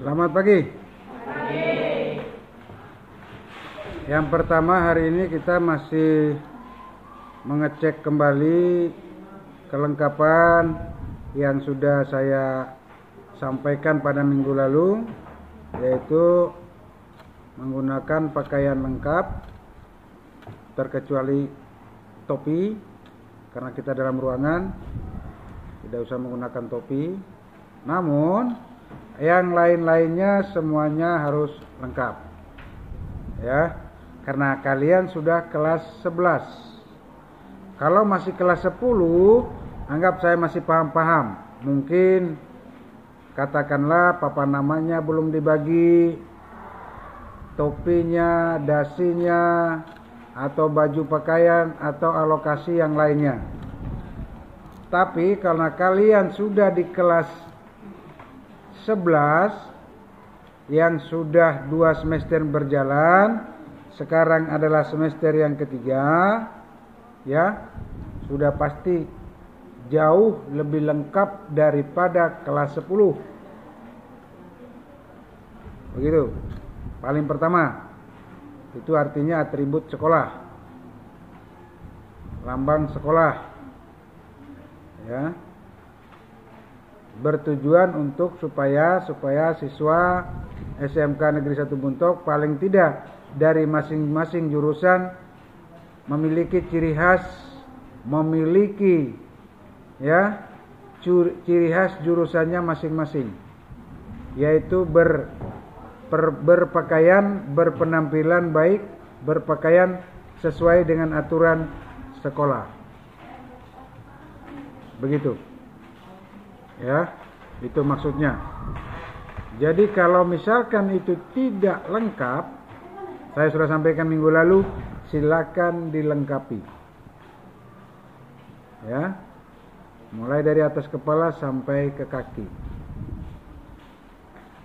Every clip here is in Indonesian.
Selamat pagi. Yang pertama, hari ini kita masih mengecek kembali kelengkapan yang sudah saya sampaikan pada minggu lalu, yaitu menggunakan pakaian lengkap terkecuali topi, karena kita dalam ruangan tidak usah menggunakan topi. Namun yang lain-lainnya semuanya harus lengkap, ya, karena kalian sudah kelas 11. Kalau masih kelas 10, anggap saya masih paham-paham. Mungkin katakanlah papan namanya belum dibagi, topinya, dasinya, atau baju pakaian, atau alokasi yang lainnya. Tapi karena kalian sudah di kelas 11 yang sudah 2 semester berjalan, sekarang adalah semester yang ketiga, ya, sudah pasti jauh lebih lengkap daripada kelas 10. Begitu. Paling pertama, itu artinya atribut sekolah, lambang sekolah, ya, bertujuan untuk supaya siswa SMK Negeri 1 Buntok paling tidak dari masing-masing jurusan memiliki ciri khas, memiliki, ya, ciri khas jurusannya masing-masing, yaitu berpakaian, berpenampilan baik, berpakaian sesuai dengan aturan sekolah. Begitu. Ya, itu maksudnya. Jadi kalau misalkan itu tidak lengkap, saya sudah sampaikan minggu lalu, silakan dilengkapi. Ya. Mulai dari atas kepala sampai ke kaki.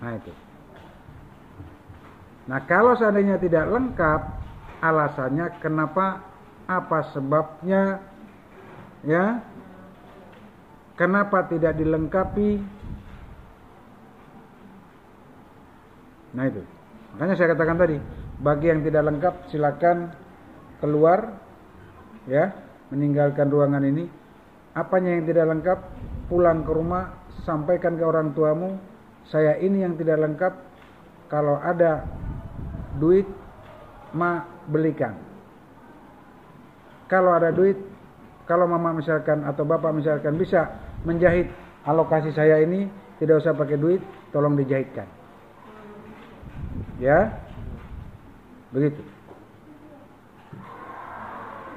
Nah, itu. Nah, kalau seandainya tidak lengkap, alasannya kenapa, apa sebabnya, ya? Kenapa tidak dilengkapi? Nah, itu. Makanya saya katakan tadi, bagi yang tidak lengkap silakan keluar, ya, meninggalkan ruangan ini. Apanya yang tidak lengkap, pulang ke rumah, sampaikan ke orang tuamu, saya ini yang tidak lengkap, kalau ada duit, ma belikan. Kalau ada duit, kalau mama misalkan atau bapak misalkan bisa menjahit alokasi saya ini, tidak usah pakai duit, tolong dijahitkan. Ya, begitu.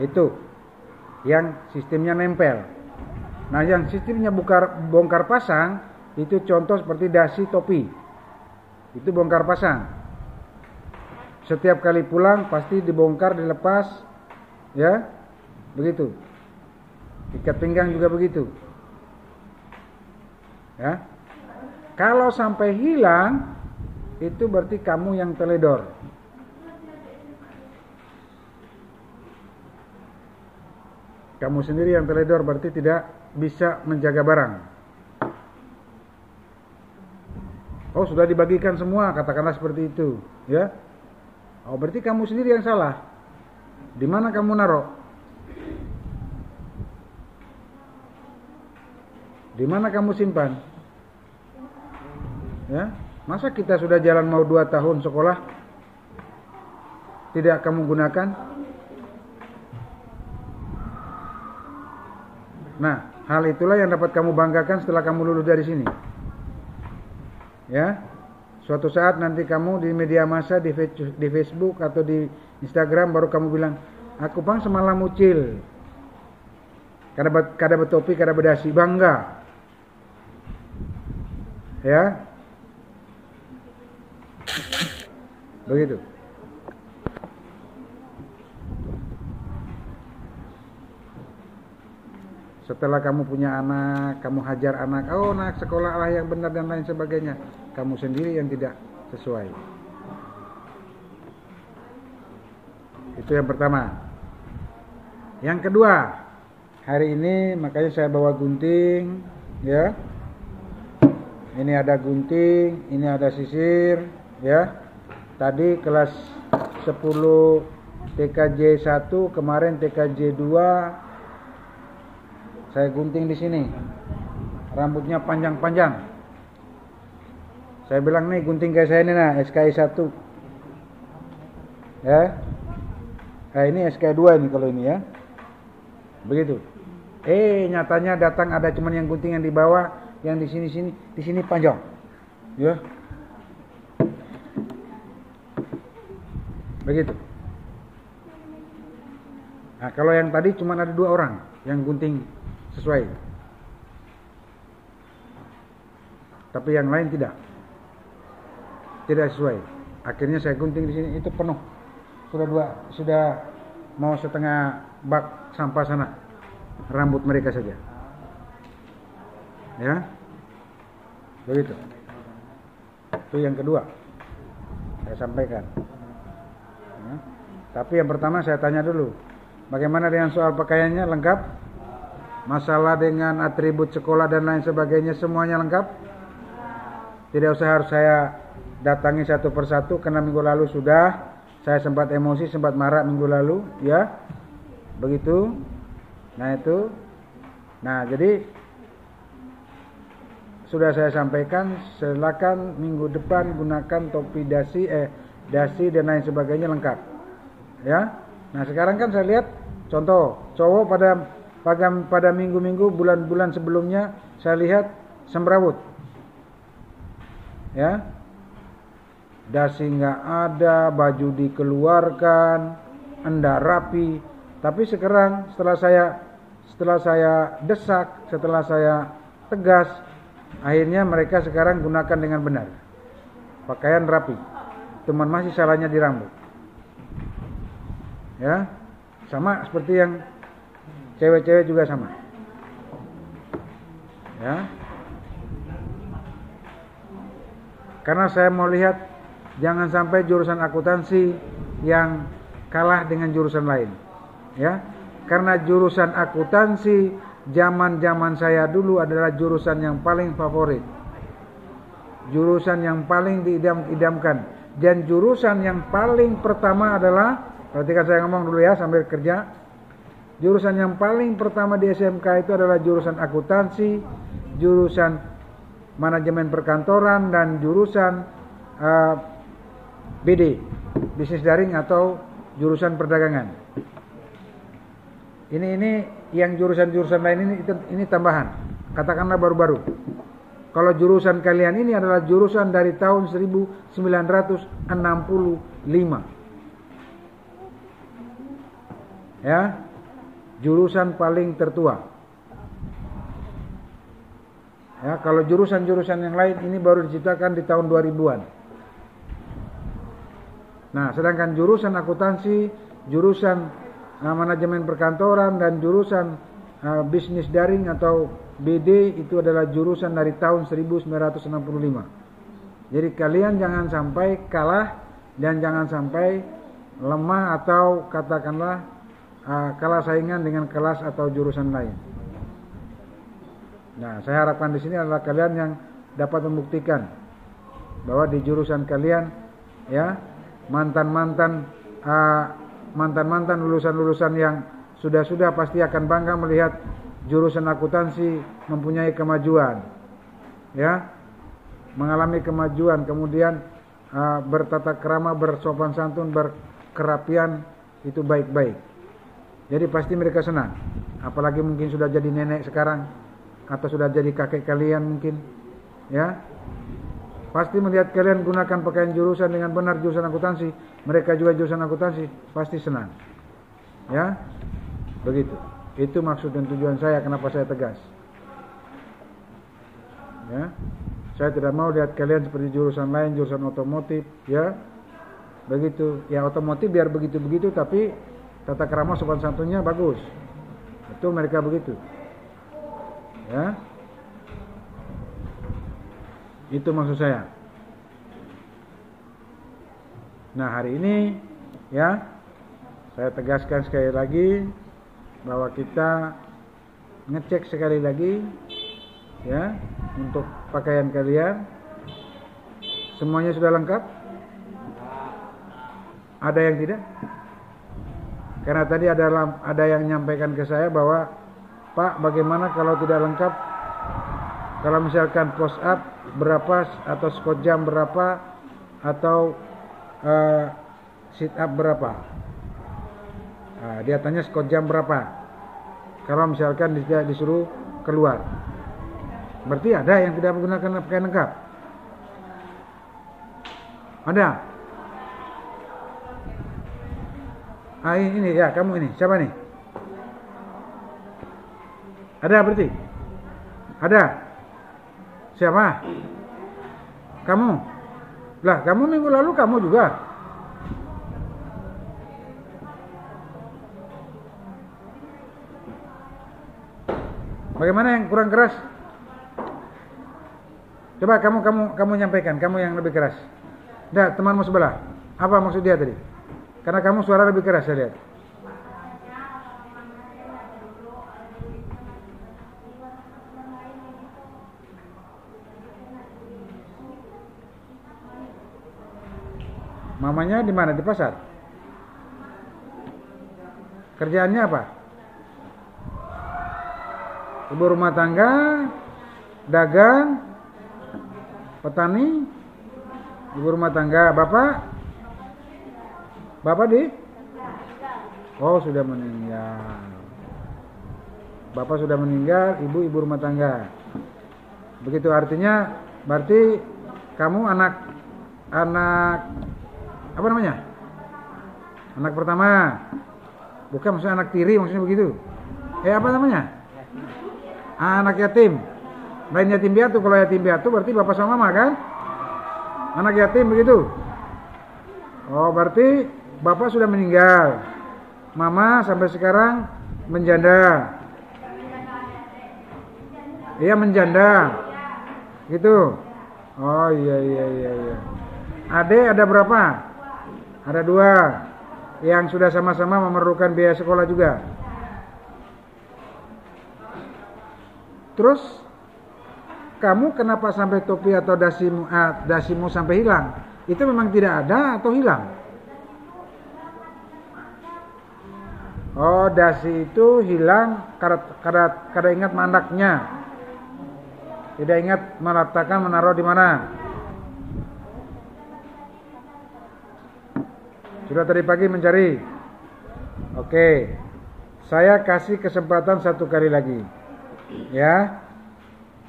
Itu yang sistemnya nempel. Nah, yang sistemnya bongkar pasang, itu contoh seperti dasi topi. Itu bongkar pasang. Setiap kali pulang pasti dibongkar, dilepas, ya, begitu. Ikat pinggang juga begitu. Ya. Kalau sampai hilang, itu berarti kamu yang teledor. Kamu sendiri yang teledor, berarti tidak bisa menjaga barang. Oh, sudah dibagikan semua, katakanlah seperti itu, ya. Oh, berarti kamu sendiri yang salah. Di mana kamu naruh? Di mana kamu simpan? Ya, masa kita sudah jalan mau 2 tahun sekolah tidak kamu gunakan? Nah, hal itulah yang dapat kamu banggakan setelah kamu lulus dari sini. Ya, suatu saat nanti kamu di media massa, di Facebook atau di Instagram, baru kamu bilang, aku bang semalam mucil, kada bertopi, kada berdasi, bangga. Ya, begitu. Setelah kamu punya anak, kamu hajar anak, oh anak sekolah lah yang benar dan lain sebagainya, kamu sendiri yang tidak sesuai. Itu yang pertama. Yang kedua, hari ini makanya saya bawa gunting, ya. Ini ada gunting, ini ada sisir, ya. Tadi kelas 10 TKJ 1, kemarin TKJ 2 saya gunting di sini. Rambutnya panjang-panjang. Saya bilang nih gunting kayak saya ini nah, SKI 1. Ya. Nah, ini SKI 2 ini kalau ini ya. Begitu. Nyatanya datang ada cuman yang gunting yang di bawah, yang di sini panjang. Ya. Begitu. Nah, kalau yang tadi cuma ada 2 orang yang gunting sesuai. Tapi yang lain tidak. Tidak sesuai. Akhirnya saya gunting di sini itu penuh. Sudah mau setengah bak sampah sana. Rambut mereka saja. Ya. Begitu. Itu yang kedua. Saya sampaikan. Ya. Tapi yang pertama saya tanya dulu. Bagaimana dengan soal pakaiannya lengkap? Masalah dengan atribut sekolah dan lain sebagainya semuanya lengkap? Tidak usah harus saya datangi satu persatu karena minggu lalu sudah saya sempat emosi, sempat marah minggu lalu, ya. Begitu. Nah, itu. Nah, jadi sudah saya sampaikan, silakan minggu depan gunakan topi dasi dan lain sebagainya lengkap. Ya. Nah, sekarang kan saya lihat contoh, cowok pada minggu-minggu, bulan-bulan sebelumnya saya lihat semrawut. Ya. Dasi nggak ada, baju dikeluarkan, enggak rapi. Tapi sekarang setelah saya desak, setelah saya tegas, akhirnya mereka sekarang gunakan dengan benar. Pakaian rapi. Cuman masih salahnya di rambut. Ya. Sama seperti yang cewek-cewek juga sama. Ya. Karena saya mau lihat jangan sampai jurusan akuntansi yang kalah dengan jurusan lain. Ya. Karena jurusan akuntansi zaman saya dulu adalah jurusan yang paling favorit. Jurusan yang paling diidam-idamkan. Dan jurusan yang paling pertama adalah, perhatikan saya ngomong dulu ya sambil kerja. Jurusan yang paling pertama di SMK itu adalah jurusan akuntansi, jurusan manajemen perkantoran, dan jurusan BD, bisnis daring atau jurusan perdagangan. Ini yang jurusan-jurusan lain ini tambahan. Katakanlah baru-baru. Kalau jurusan kalian ini adalah jurusan dari tahun 1965. Ya. Jurusan paling tertua. Ya, kalau jurusan-jurusan yang lain ini baru diciptakan di tahun 2000-an. Nah, sedangkan jurusan akuntansi, jurusan manajemen perkantoran, dan jurusan bisnis daring atau BD itu adalah jurusan dari tahun 1965. Jadi kalian jangan sampai kalah dan jangan sampai lemah atau katakanlah kalah saingan dengan kelas atau jurusan lain. Nah, saya harapkan di sini adalah kalian yang dapat membuktikan bahwa di jurusan kalian, ya, mantan-mantan lulusan-lulusan yang sudah pasti akan bangga melihat jurusan akuntansi mempunyai kemajuan, ya, mengalami kemajuan, kemudian bertata krama, bersopan santun, berkerapian itu baik-baik. Jadi pasti mereka senang. Apalagi mungkin sudah jadi nenek sekarang atau sudah jadi kakek kalian mungkin, ya. Pasti melihat kalian gunakan pakaian jurusan dengan benar, jurusan akuntansi, mereka juga jurusan akuntansi, pasti senang. Ya. Begitu. Itu maksud dan tujuan saya kenapa saya tegas. Ya. Saya tidak mau lihat kalian seperti jurusan lain, jurusan otomotif, ya. Begitu. Ya, otomotif biar begitu-begitu tapi tata krama sopan santunnya bagus. Itu mereka begitu. Ya. Itu maksud saya. Nah, hari ini ya saya tegaskan sekali lagi bahwa kita ngecek sekali lagi ya, untuk pakaian kalian. Semuanya sudah lengkap? Ada yang tidak? Karena tadi ada yang menyampaikan ke saya bahwa Pak, bagaimana kalau tidak lengkap? Kalau misalkan push up berapa, atau squat jam berapa, atau sit up berapa? Nah, dia tanya squat jam berapa? Kalau misalkan disuruh keluar, berarti ada yang tidak menggunakan pakaian lengkap? Ada? Ini ya, kamu ini siapa nih? Ada berarti? Ada? Siapa? Kamu? Lah, kamu minggu lalu kamu juga? Bagaimana yang kurang keras? Coba kamu nyampaikan, kamu yang lebih keras. Dah, temanmu sebelah. Apa maksud dia tadi? Karena kamu suara lebih keras, saya lihat. Mamanya di mana? Di pasar? Kerjaannya apa? Ibu rumah tangga, dagang, petani, ibu rumah tangga. Bapak di? Oh, sudah meninggal. Bapak sudah meninggal, ibu rumah tangga. Begitu artinya, berarti kamu anak apa namanya? Anak pertama. Bukan maksudnya anak tiri, maksudnya begitu. Apa namanya? Anak yatim. Lain yatim piatu. Kalau yatim piatu berarti bapak sama mama kan? Anak yatim begitu. Oh, berarti bapak sudah meninggal. Mama sampai sekarang menjanda. Iya, menjanda. Gitu. Oh, iya. Adik ada berapa? Ada 2. Yang sudah sama-sama memerlukan biaya sekolah juga. Terus kamu kenapa sampai topi atau dasimu sampai hilang? Itu memang tidak ada atau hilang? Oh, dasi itu hilang karena ingat mandaknya. Tidak ingat meletakkan, menaruh di mana. Sudah tadi pagi mencari. Oke. Saya kasih kesempatan 1 kali lagi. Ya.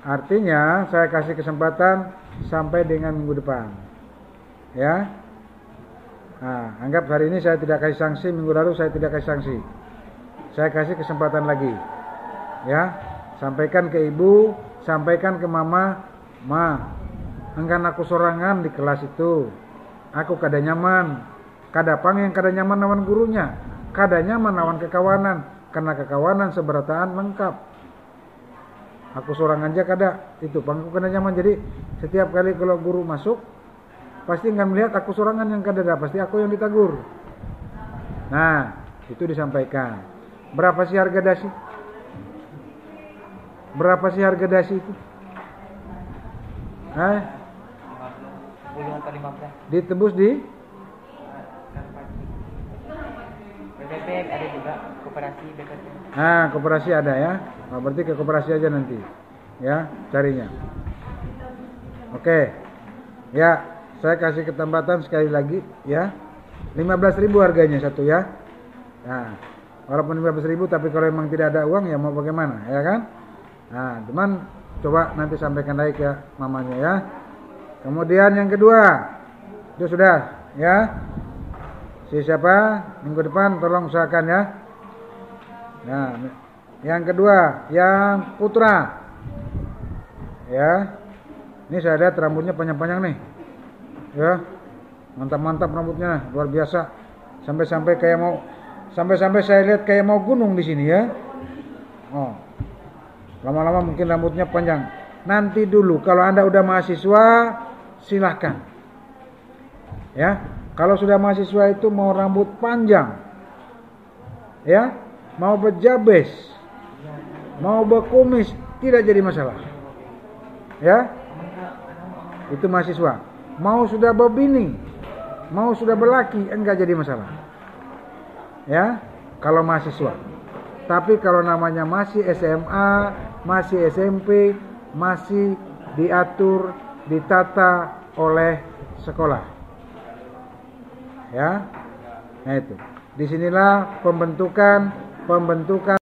Artinya saya kasih kesempatan sampai dengan minggu depan. Ya. Nah, anggap hari ini saya tidak kasih sanksi, minggu lalu saya tidak kasih sanksi. Saya kasih kesempatan lagi. Ya. Sampaikan ke ibu, sampaikan ke mama, "Ma, enggan aku sorangan di kelas itu. Aku kada nyaman. Kada yang kada nyaman lawan gurunya. Kada nyaman lawan kekawanan. Karena kekawanan seberataan lengkap. Aku sorangan aja kada. Itu pangku kada nyaman. Jadi setiap kali kalau guru masuk, pasti akan melihat aku sorangan yang kada ada. Pasti aku yang ditegur." Nah, itu disampaikan. Berapa sih harga dasi? Berapa sih harga dasi itu? Ditebus di? BPP ada juga, koperasi BPP. Koperasi ada ya. Oh, berarti ke koperasi aja nanti. Ya, carinya. Oke. Ya, saya kasih ketambatan sekali lagi ya. 15.000 harganya satu ya. Nah, walaupun 15.000 tapi kalau memang tidak ada uang ya mau bagaimana, ya kan? Nah, teman coba nanti sampaikan lagi ke mamanya ya. Kemudian yang kedua, itu sudah ya. Siapa minggu depan tolong usahakan ya. Nah, yang kedua, yang putra. Ya. Ini saya lihat rambutnya panjang-panjang nih. Ya. Mantap-mantap rambutnya, luar biasa. Sampai-sampai saya lihat kayak mau gunung di sini ya. Oh. Lama-lama mungkin rambutnya panjang. Nanti dulu kalau Anda udah mahasiswa silahkan. Ya. Kalau sudah mahasiswa itu mau rambut panjang, ya, mau berjabes, mau berkumis, tidak jadi masalah. Ya, itu mahasiswa. Mau sudah berbini, mau sudah berlaki, enggak jadi masalah. Ya, kalau mahasiswa. Tapi kalau namanya masih SMA, masih SMP, masih diatur, ditata oleh sekolah. Ya, nah itu. Disinilah pembentukan